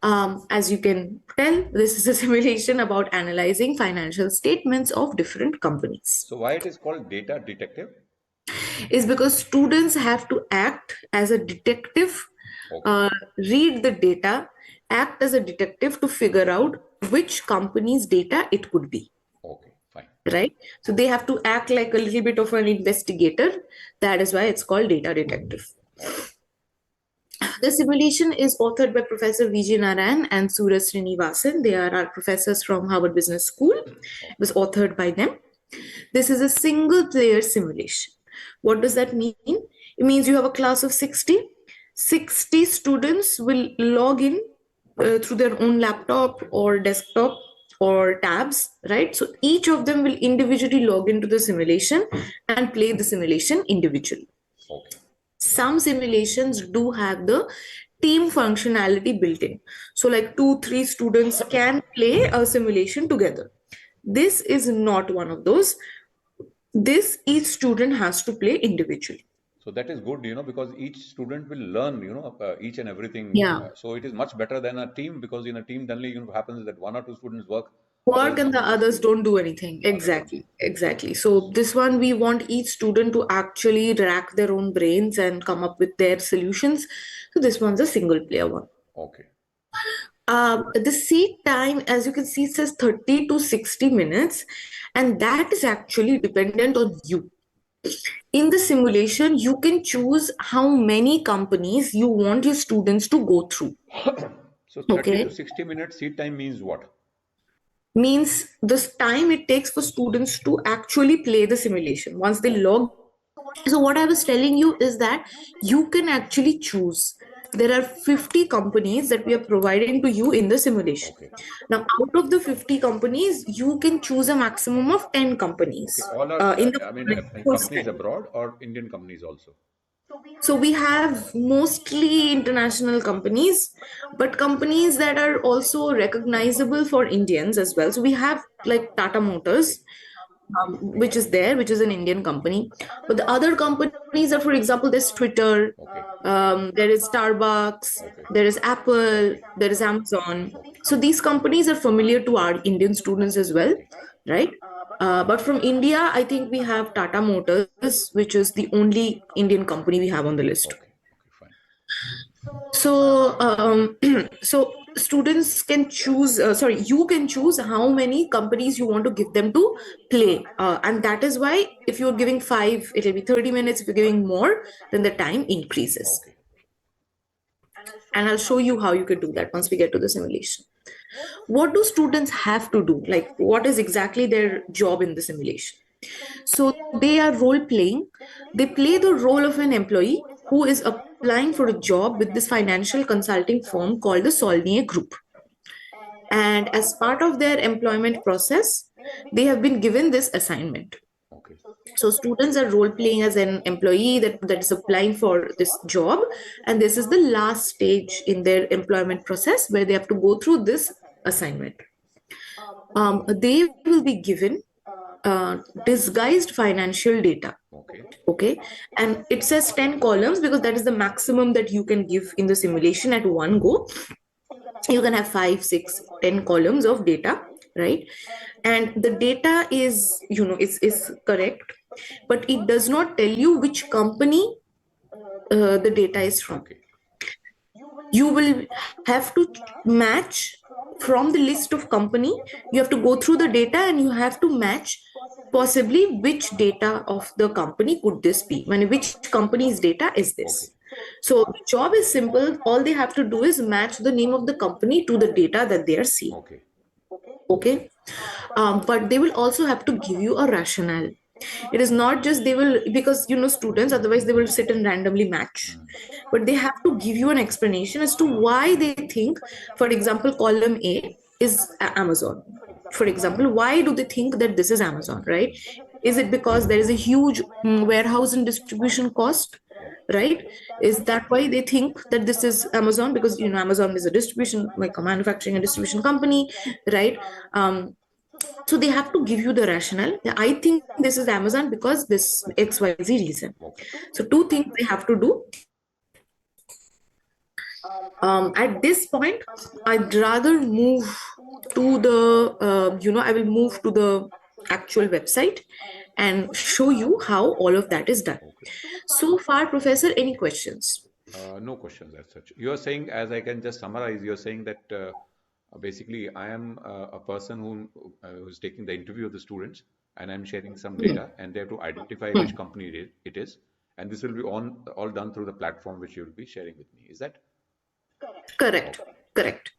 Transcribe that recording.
As you can tell, this is a simulation about analyzing financial statements of different companies. So why it is called data detective? Is because students have to act as a detective, Okay. read the data, act as a detective to figure out which company's data it could be. Okay, fine. Right? So they have to act like a little bit of an investigator. That is why it's called data detective. The simulation is authored by Professor Vijay Narayan and Suraj Srinivasan. They are our professors from Harvard Business School. It was authored by them. This is a single player simulation. What does that mean? It means you have a class of 60. 60 students will log in through their own laptop or desktop or tabs, right? So each of them will individually log into the simulation and play the simulation individually. Okay. Some simulations do have the team functionality built in. So, like 2, 3 students can play a simulation together. This is not one of those. This each student has to play individually. So that is good, because each student will learn, each and everything. Yeah. So it is much better than a team, because in a team, then happens that 1 or 2 students work. Work and the others don't do anything. Exactly. So this one, we want each student to actually rack their own brains and come up with their solutions. So this one's a single player one. Okay. The seat time, as you can see, says 30 to 60 minutes, and that is actually dependent on you. In the simulation, you can choose how many companies you want your students to go through. So 30 Okay. to 60 minutes seat time means what? Means the time it takes for students to actually play the simulation once they log. So what I was telling you is that you can actually choose. There are 50 companies that we are providing to you in the simulation. Okay. Now, out of the 50 companies, you can choose a maximum of 10 companies. Okay. All are, In the companies abroad or Indian companies also? So we have mostly international companies, but companies that are also recognizable for Indians as well. So we have like Tata Motors, which is there, which is an Indian company. But the other companies are, for example, there's Twitter, Okay. there is Starbucks, Okay. there is Apple, there is Amazon. So these companies are familiar to our Indian students as well, right? But from India, I think we have Tata Motors, which is the only Indian company we have on the list. Okay. Okay, fine. So, so students can choose, you can choose how many companies you want to give them to play. And that is why if you're giving 5, it'll be 30 minutes. If you're giving more, then the time increases. Okay. And I'll show you how you could do that once we get to the simulation. What do students have to do? Like, what is exactly their job in the simulation? So they are role playing. They play the role of an employee who is applying for a job with this financial consulting firm called the Saulnier Group. And as part of their employment process, they have been given this assignment. Okay. So students are role playing as an employee that is applying for this job, and this is the last stage in their employment process where they have to go through this assignment. They will be given disguised financial data. Okay. Okay, and it says 10 columns because that is the maximum that you can give in the simulation at one go. You can have 5, 6, 10 columns of data, right? And the data is, is correct, but it does not tell you which company the data is from. Okay. You will have to match from the list of company. You have to go through the data and you have to match possibly which data of the company could this be, which company's data is this. So the job is simple. All they have to do is match the name of the company to the data that they are seeing. Okay. Okay. But they will also have to give you a rationale. It is not just they will, because students, otherwise they will sit and randomly match. But they have to give you an explanation as to why they think, for example, column A is Amazon. For example, why do they think that this is Amazon, right? Is it because there is a huge warehouse and distribution cost, right? Is that why they think that this is Amazon? Because Amazon is a distribution, like a manufacturing and distribution company, right? So they have to give you the rationale. I think this is Amazon because this XYZ reason. Okay. So two things they have to do. At this point, I'd rather move to the, I will move to the actual website and show you how all of that is done. Okay. So far, Professor, any questions? No questions as such. You are saying, as I can just summarize, you're saying that basically I am a person who's taking the interview of the students, and I'm sharing some Hmm. data, and they have to identify Hmm. which company it is, and this will be on all done through the platform which you will be sharing with me. Is that? Correct. Okay. Correct.